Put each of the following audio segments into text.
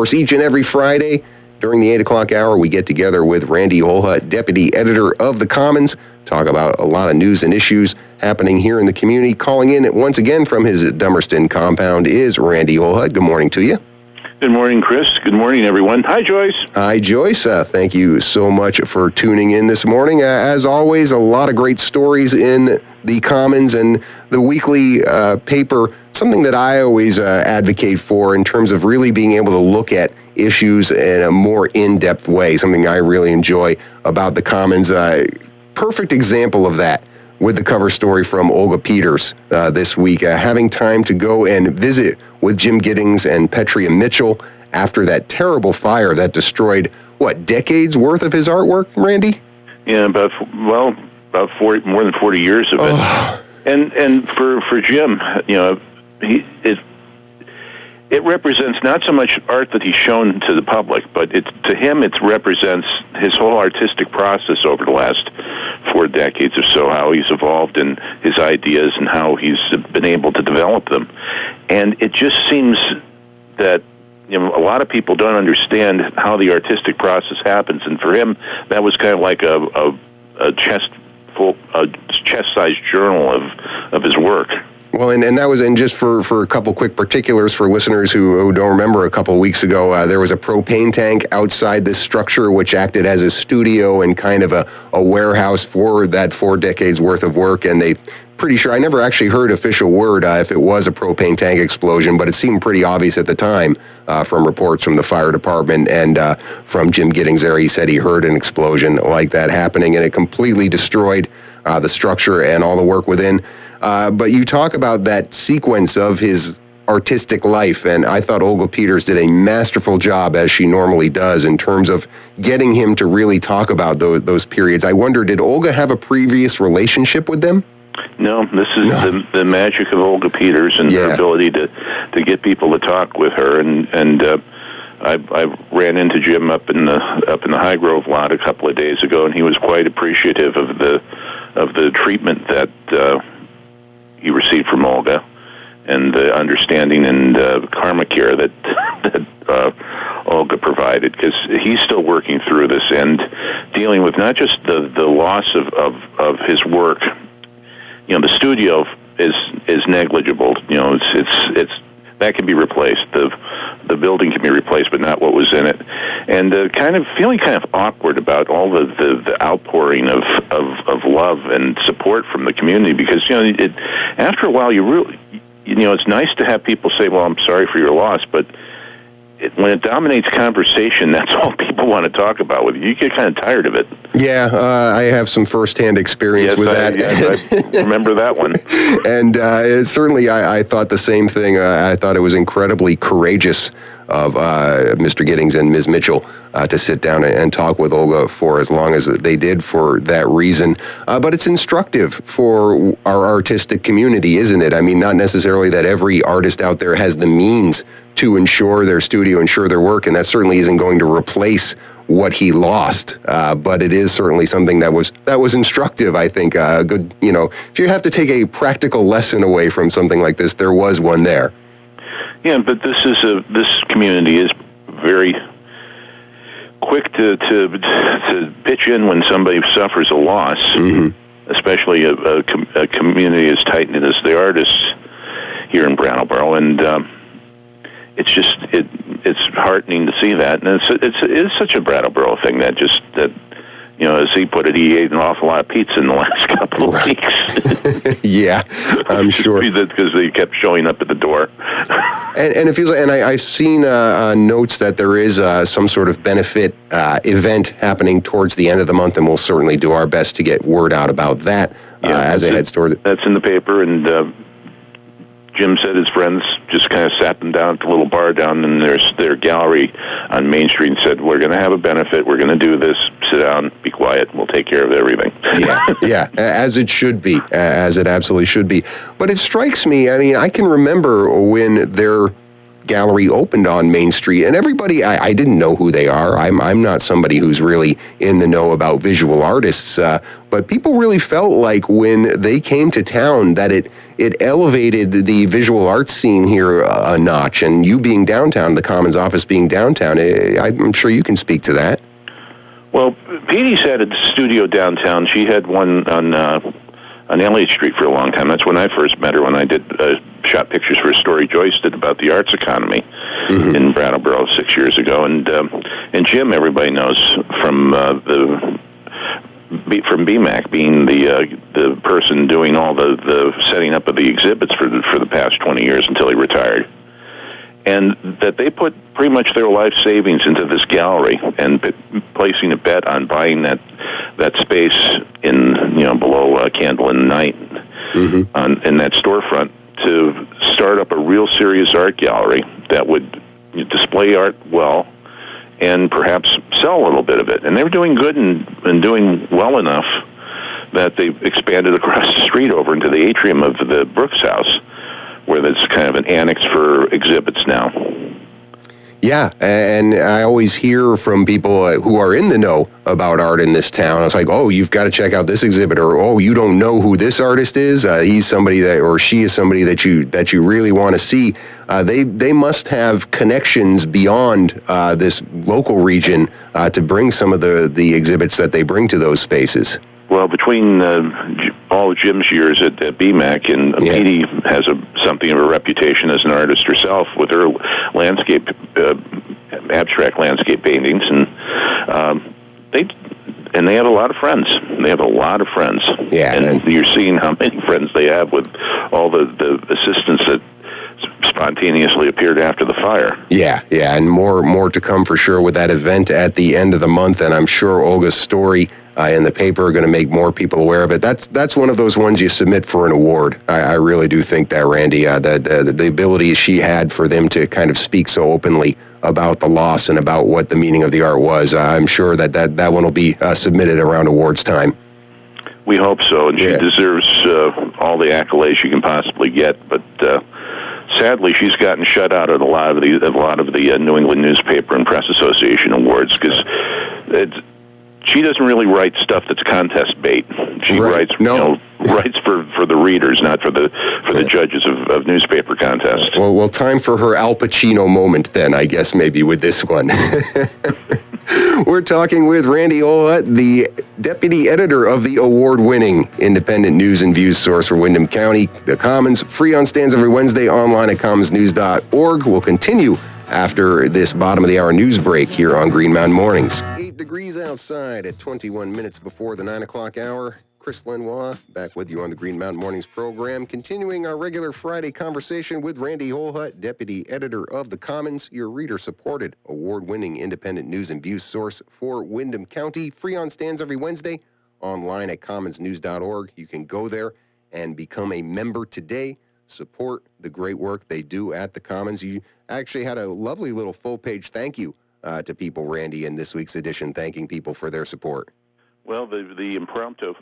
course, each and every Friday during the 8 o'clock hour, we get together with Randy Holhut, Deputy Editor of The Commons, talk about a lot of news and issues happening here in the community. Calling in once again from his Dummerston compound is Randy Holhut. Good morning to you. Good morning, Chris. Good morning, everyone. Hi, Joyce. Hi, Joyce. Thank you so much for tuning in this morning. As always, a lot of great stories in the Commons and the weekly paper, something that I always advocate for in terms of really being able to look at issues in a more in-depth way, something I really enjoy about the Commons. Perfect example of that with the cover story from Olga Peters this week, having time to go and visit with Jim Giddings and Petria Mitchell after that terrible fire that destroyed, decades worth of his artwork, Randy? Yeah, about 40, more than 40 years of it. And for Jim, it represents not so much art that he's shown to the public, but to him it represents his whole artistic process over the last 4 decades or so, how he's evolved in his ideas and how he's been able to develop them. And it just seems that a lot of people don't understand how the artistic process happens, and for him that was kind of like a chest-sized journal of his work. Well, and that was, and just for a couple quick particulars for listeners who don't remember, a couple of weeks ago, there was a propane tank outside this structure which acted as a studio and kind of a warehouse for that 4 decades worth of work. And they, pretty sure, I never actually heard official word if it was a propane tank explosion, but it seemed pretty obvious at the time from reports from the fire department and from Jim Giddings there. He said he heard an explosion like that happening, and it completely destroyed the structure and all the work within. But you talk about that sequence of his artistic life, and I thought Olga Peters did a masterful job, as she normally does, in terms of getting him to really talk about those periods. I wonder, did Olga have a previous relationship with them? No, this is the magic of Olga Peters and her ability to get people to talk with her. And I ran into Jim up in the High Grove lot a couple of days ago, and he was quite appreciative of the treatment that he received from Olga, and the understanding and karma care that Olga provided, because he's still working through this and dealing with not just the loss of his work. The studio is negligible. It's that can be replaced. The building can be replaced, but not what was in it. And feeling kind of awkward about all the outpouring of love and support from the community, because after a while you really it's nice to have people say, "Well, I'm sorry for your loss," but when it dominates conversation, that's all people want to talk about with you. You get kind of tired of it. Yeah, I have some firsthand experience with that. I remember that one. And certainly I thought the same thing. I thought it was incredibly courageous of Mr. Giddings and Ms. Mitchell to sit down and talk with Olga for as long as they did for that reason. But it's instructive for our artistic community, isn't it? I mean, not necessarily that every artist out there has the means to insure their studio, insure their work, and that certainly isn't going to replace what he lost. But it is certainly something that was instructive, I think. Good, if you have to take a practical lesson away from something like this, there was one there. Yeah, but this community is very quick to pitch in when somebody suffers a loss, especially a community as tight-knit as the artists here in Brattleboro, and it's heartening to see that, and it's such a Brattleboro thing that as he put it, he ate an awful lot of pizza in the last couple of weeks. Yeah, I'm sure. Because they kept showing up at the door. And it feels like, and I've seen notes that there is some sort of benefit event happening towards the end of the month, and we'll certainly do our best to get word out about that as it heads toward it. That's in the paper, and Jim said his friends just kind of sat them down at the little bar down in their gallery on Main Street and said, "We're going to have a benefit. We're going to do this. Sit down, be quiet. We'll take care of everything." Yeah, as it should be, as it absolutely should be. But it strikes me, I mean, I can remember when there gallery opened on Main Street, and everybody, I didn't know who they are. I'm not somebody who's really in the know about visual artists, but people really felt like when they came to town that it elevated the visual arts scene here a notch. And you being downtown, the Commons office being downtown, I'm sure you can speak to that. Well, Petey's had a studio downtown. She had one on Elliott Street for a long time. That's when I first met her, when I did shot pictures for a story Joyce did about the arts economy in Brattleboro 6 years ago. And Jim, everybody knows from BMAC, being the person doing all the setting up of the exhibits for the past 20 years until he retired. And that they put pretty much their life savings into this gallery and placing a bet on buying that space in below Candle in the Night in that storefront to start up a real serious art gallery that would display art well and perhaps sell a little bit of it. And they're doing good and doing well enough that they've expanded across the street over into the atrium of the Brooks House, where there's kind of an annex for exhibits now. Yeah, and I always hear from people who are in the know about art in this town. I was like, oh, you've got to check out this exhibit, or oh, you don't know who this artist is. He's somebody that, or she is somebody that you really want to see. They must have connections beyond this local region to bring some of the exhibits that they bring to those spaces. Well, between all of Jim's years at BMAC, and Petey has something of a reputation as an artist herself with her landscape, abstract landscape paintings, and they have a lot of friends. They have a lot of friends. Yeah, and you're seeing how many friends they have with all the assistants that spontaneously appeared after the fire. Yeah, and more to come for sure with that event at the end of the month, and I'm sure Olga's story in the paper are going to make more people aware of it. That's one of those ones you submit for an award. I really do think that, Randy, the ability she had for them to kind of speak so openly about the loss and about what the meaning of the art was, I'm sure that one will be submitted around awards time. We hope so, and she deserves all the accolades she can possibly get, but sadly, she's gotten shut out at a lot of the New England Newspaper and Press Association awards because she doesn't really write stuff that's contest bait. She writes for the readers, not for the judges of newspaper contests. Well, time for her Al Pacino moment then, I guess, maybe with this one. We're talking with Randy Holhut, the deputy editor of the award-winning independent news and views source for Windham County, The Commons, free on stands every Wednesday, online at commonsnews.org. We'll continue after this bottom of the hour news break here on Green Mountain Mornings. 8 degrees outside at 21 minutes before the 9 o'clock hour. Chris Lenois back with you on the Green Mountain Mornings program, continuing our regular Friday conversation with Randy Holhut, deputy editor of The Commons, your reader-supported, award-winning independent news and views source for Windham County. Free on stands every Wednesday, online at commonsnews.org. You can go there and become a member today. Support the great work they do at The Commons. You actually had a lovely little full-page thank you to people, Randy, in this week's edition, thanking people for their support. Well, the impromptu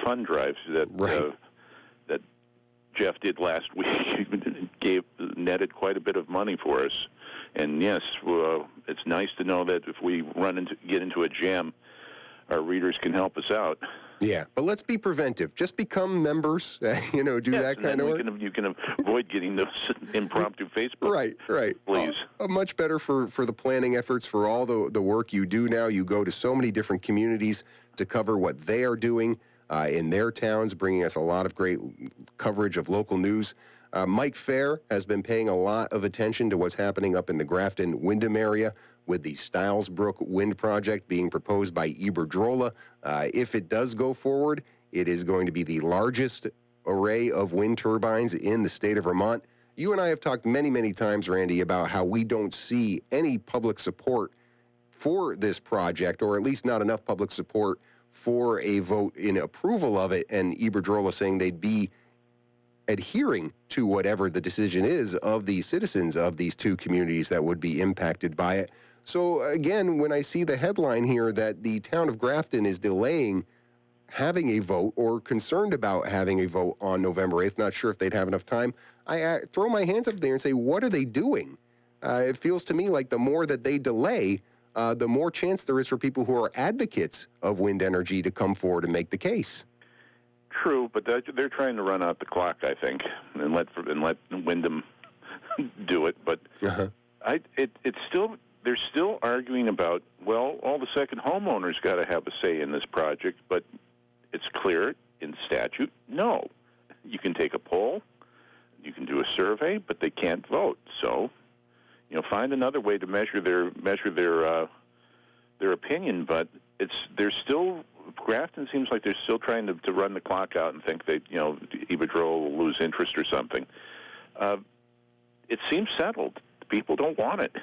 fund drives that Jeff did last week netted quite a bit of money for us. And yes, it's nice to know that if we get into a jam, our readers can help us out. Yeah, but let's be preventive. Just become members, do that kind of work. You can avoid getting those impromptu Facebook. Right. Please. Much better for the planning efforts, for all the work you do now. You go to so many different communities to cover what they are doing in their towns, bringing us a lot of great coverage of local news. Mike Fair has been paying a lot of attention to what's happening up in the Grafton, Windham area with the Stilesbrook Wind Project being proposed by Iberdrola. If it does go forward, it is going to be the largest array of wind turbines in the state of Vermont. You and I have talked many, many times, Randy, about how we don't see any public support for this project, or at least not enough public support for a vote in approval of it, and Iberdrola saying they'd be adhering to whatever the decision is of the citizens of these two communities that would be impacted by it. So again, when I see the headline here that the town of Grafton is delaying having a vote or concerned about having a vote on November 8th, not sure if they'd have enough time, I throw my hands up there and say, what are they doing? it feels to me like the more that they delay, the more chance there is for people who are advocates of wind energy to come forward and make the case. True, but they're trying to run out the clock, I think, and let Wyndham do it. But they're still arguing about, well, all the second homeowners got to have a say in this project, but it's clear in statute, no. You can take a poll, you can do a survey, but they can't vote. So, find another way to measure their opinion. But Grafton seems like they're still trying to run the clock out and think that Iberdrola will lose interest or something. It seems settled. People don't want it.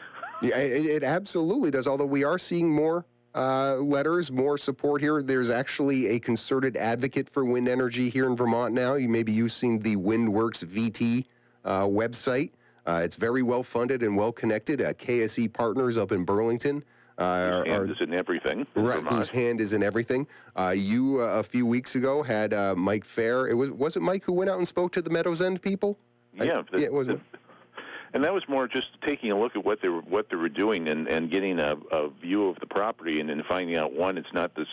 Yeah, it absolutely does. Although we are seeing more letters, more support here. There's actually a concerted advocate for wind energy here in Vermont now. Maybe you've seen the WindWorks VT website. It's very well funded and well connected. KSE Partners up in Burlington. Whose hand is in everything. Right, whose hand is in everything. You, a few weeks ago, had Mike Fair. Was it Mike who went out and spoke to the Meadows End people? Yeah. It was. And that was more just taking a look at what they were doing and getting a view of the property and then finding out, one, it's not this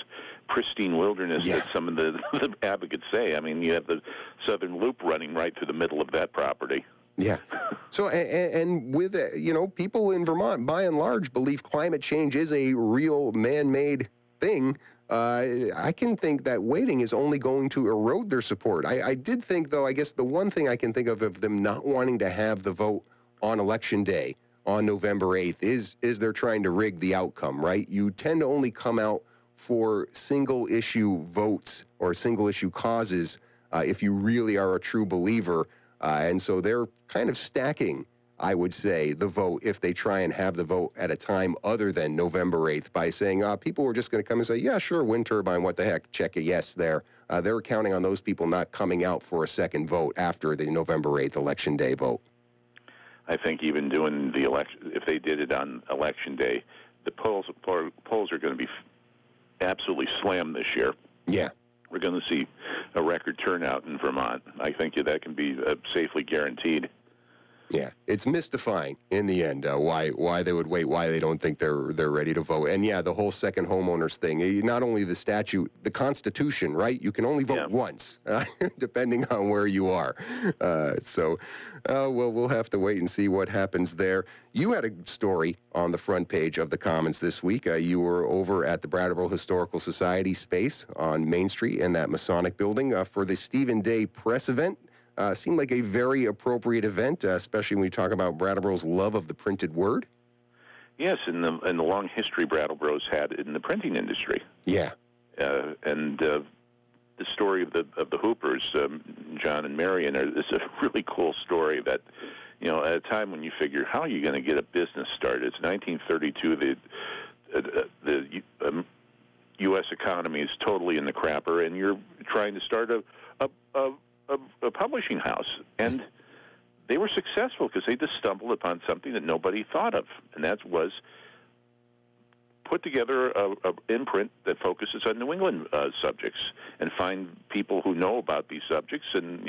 pristine wilderness that some of the advocates say. I mean, you have the Southern Loop running right through the middle of that property. Yeah. So, and with, people in Vermont, by and large, believe climate change is a real man-made thing. I can think that waiting is only going to erode their support. I did think, though, I guess the one thing I can think of them not wanting to have the vote on Election Day, on November 8th, is they're trying to rig the outcome, right? You tend to only come out for single-issue votes or single-issue causes if you really are a true believer. And so they're kind of stacking, I would say, the vote if they try and have the vote at a time other than November 8th by saying, people are just going to come and say, yeah, sure, wind turbine, what the heck, check a yes there. They're counting on those people not coming out for a second vote after the November 8th Election Day vote. I think even doing the election, if they did it on Election Day, the polls are going to be absolutely slammed this year. Yeah. We're going to see a record turnout in Vermont. I think that can be safely guaranteed. Yeah, it's mystifying in the end why they would wait, why they don't think they're ready to vote. And yeah, the whole second homeowners thing, not only the statute, the Constitution, right? You can only vote once, depending on where you are. Well, we'll have to wait and see what happens there. You had a story on the front page of the Commons this week. You were over at the Brattleboro Historical Society space on Main Street in that Masonic building for the Stephen Daye press event. Seemed like a very appropriate event, especially when we talk about Brattleboro's love of the printed word. Yes, and the long history Brattleboro's had in the printing industry. Yeah, and the story of the Hoopers, John and Marion, is a really cool story. That at a time when you figure how are you going to get a business started? It's 1932. The U.S. economy is totally in the crapper, and you're trying to start a publishing house, and they were successful because they just stumbled upon something that nobody thought of, and that was put together a imprint that focuses on New England subjects and find people who know about these subjects and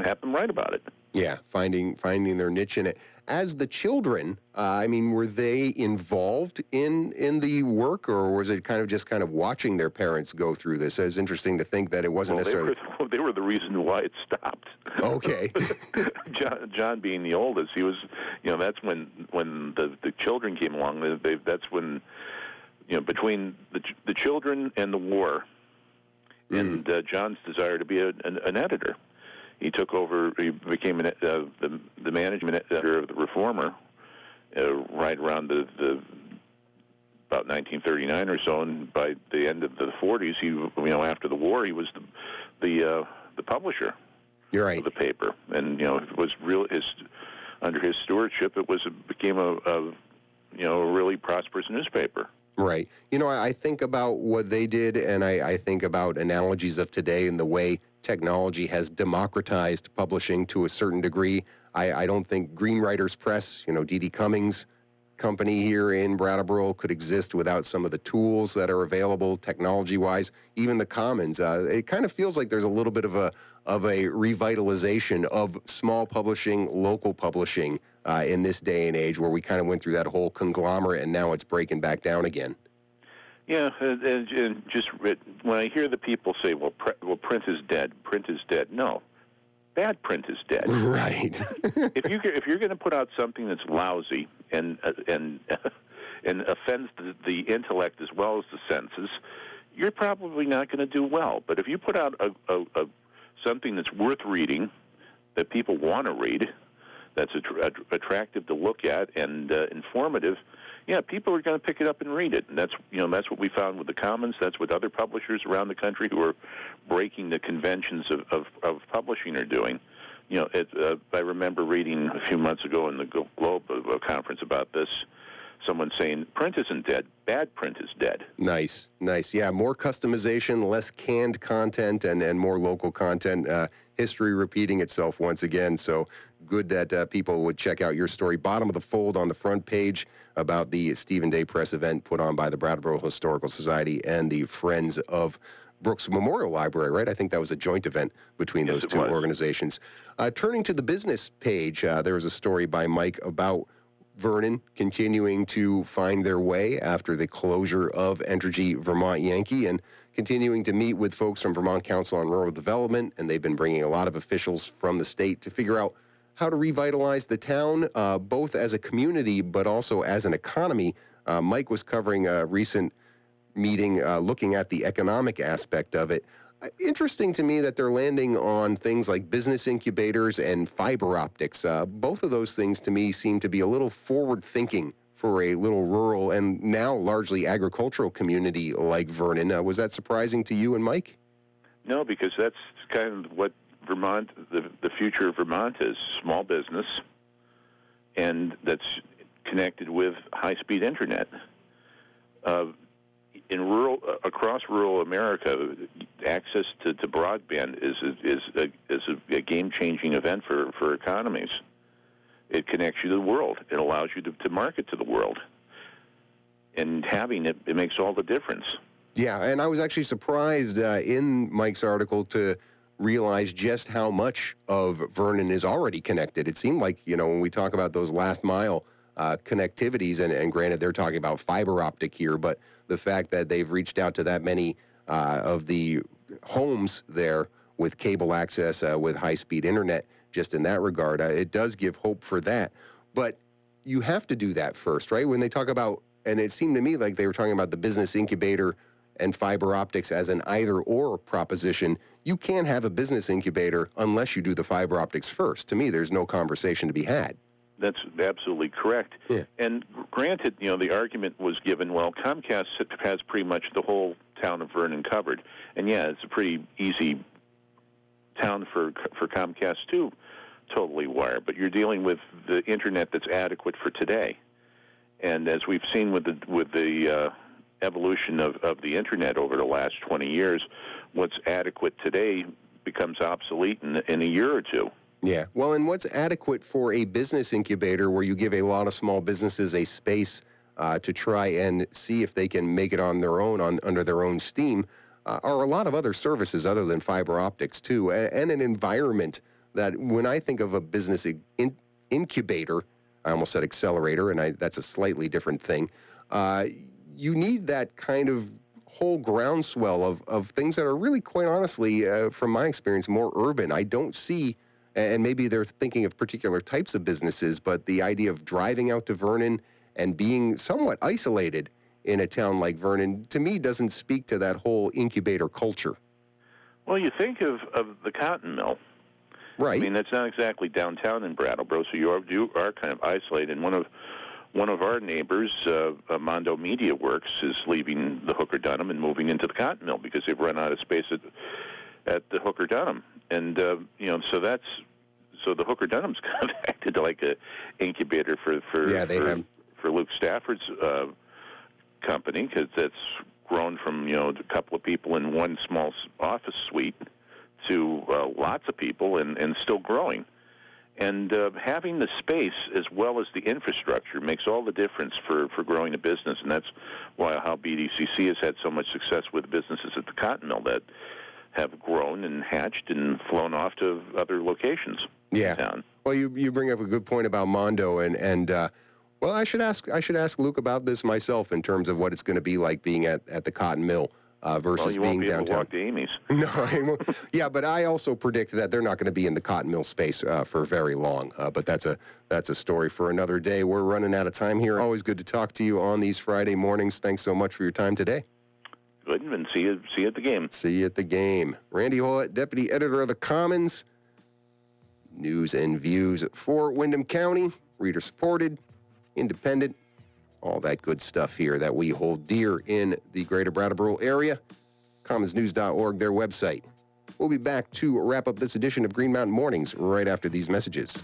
have them write about it. Yeah, finding their niche in it. As the children, were they involved in the work, or was it kind of watching their parents go through this? It was interesting to think that it wasn't necessarily. They were the reason why it stopped. Okay. John being the oldest, he was. That's when the children came along. That's when. Between the children and the war, and John's desire to be an editor, he took over. He became the management editor of the Reformer, right around about 1939 or so. And by the end of the 40s, after the war, he was the publisher. You're right. Of the paper, and it was under his stewardship, it became a really prosperous newspaper. Right. I think about what they did, and I think about analogies of today and the way technology has democratized publishing to a certain degree. I don't think Green Writers Press, D.D. Cummings' company here in Brattleboro, could exist without some of the tools that are available technology-wise. Even the Commons, it kind of feels like there's a little bit of a revitalization of small publishing, local publishing in this day and age, where we kind of went through that whole conglomerate and now it's breaking back down again. Yeah, and just when I hear the people say, well, print is dead, print is dead. No, bad print is dead. Right. if you're going to put out something that's lousy and offends the intellect as well as the senses, you're probably not going to do well. But if you put out a something that's worth reading, that people want to read, that's attractive to look at and informative, yeah, people are going to pick it up and read it. And that's what we found with the Commons. That's what other publishers around the country who are breaking the conventions of publishing are doing. I remember reading a few months ago in the Globe a conference about this, someone saying, print isn't dead, bad print is dead. Nice. Yeah, more customization, less canned content, and more local content. History repeating itself once again. So good that people would check out your story. Bottom of the fold on the front page about the Stephen Daye Press event put on by the Brattleboro Historical Society and the Friends of Brooks Memorial Library, right? I think that was a joint event between those two organizations. Turning to the business page, there was a story by Mike about Vernon continuing to find their way after the closure of Entergy Vermont Yankee, and continuing to meet with folks from Vermont Council on Rural Development, and they've been bringing a lot of officials from the state to figure out how to revitalize the town, both as a community but also as an economy. Mike was covering a recent meeting looking at the economic aspect of it. Interesting to me that they're landing on things like business incubators and fiber optics. Both of those things to me seem to be a little forward-thinking for a little rural and now largely agricultural community like Vernon. Was that surprising to you and Mike? No, because that's kind of what Vermont, the future of Vermont is, small business, and that's connected with high-speed internet. Across rural America, access to broadband is a game-changing event for economies. It connects you to the world. It allows you to market to the world. And having it makes all the difference. Yeah, and I was actually surprised in Mike's article to realize just how much of Vernon is already connected. It seemed like, when we talk about those last mile connectivities, and granted they're talking about fiber optic here, but the fact that they've reached out to that many of the homes there with cable access, with high-speed internet, just in that regard, it does give hope for that. But you have to do that first, right? When they talk about, and it seemed to me like they were talking about the business incubator and fiber optics as an either-or proposition. You can't have a business incubator unless you do the fiber optics first. To me, there's no conversation to be had. That's absolutely correct. Yeah. And granted, the argument was given, well, Comcast has pretty much the whole town of Vernon covered. And yeah, it's a pretty easy town for Comcast to totally wire, but you're dealing with the internet that's adequate for today. And as we've seen with the evolution of the internet over the last 20 years, what's adequate today becomes obsolete in a year or two. Yeah, well, and what's adequate for a business incubator where you give a lot of small businesses a space to try and see if they can make it on their own, under their own steam, are a lot of other services other than fiber optics, too, and an environment that when I think of a business incubator, I almost said accelerator, and that's a slightly different thing, you need that kind of whole groundswell of things that are really, quite honestly, from my experience, more urban. I don't see, and maybe they're thinking of particular types of businesses, but the idea of driving out to Vernon and being somewhat isolated in a town like Vernon, to me, doesn't speak to that whole incubator culture. Well, you think of the cotton mill. Right. I mean, that's not exactly downtown in Brattleboro, so you are kind of isolated. And one of our neighbors, Mondo Media Works, is leaving the Hooker Dunham and moving into the cotton mill because they've run out of space at the Hooker Dunham. And so the Hooker Dunham's kind of acted like a incubator for Luke Stafford's company, because that's grown from a couple of people in one small office suite to lots of people and still growing. And having the space as well as the infrastructure makes all the difference for growing a business, and that's how BDCC has had so much success with businesses at the cotton mill that have grown and hatched and flown off to other locations in town. Well, you bring up a good point about Mondo, and well, I should ask Luke about this myself in terms of what it's going to be like being at the Cotton Mill versus being downtown. Able to walk to Amy's. No, I won't. Yeah, but I also predict that they're not going to be in the Cotton Mill space for very long. But that's a story for another day. We're running out of time here. Always good to talk to you on these Friday mornings. Thanks so much for your time today. Good, and see you at the game. See you at the game. Randy Holhut, Deputy Editor of the Commons. News and views for Windham County. Reader supported, independent, all that good stuff here that we hold dear in the greater Brattleboro area. commonsnews.org, their website. We'll be back to wrap up this edition of Green Mountain Mornings right after these messages.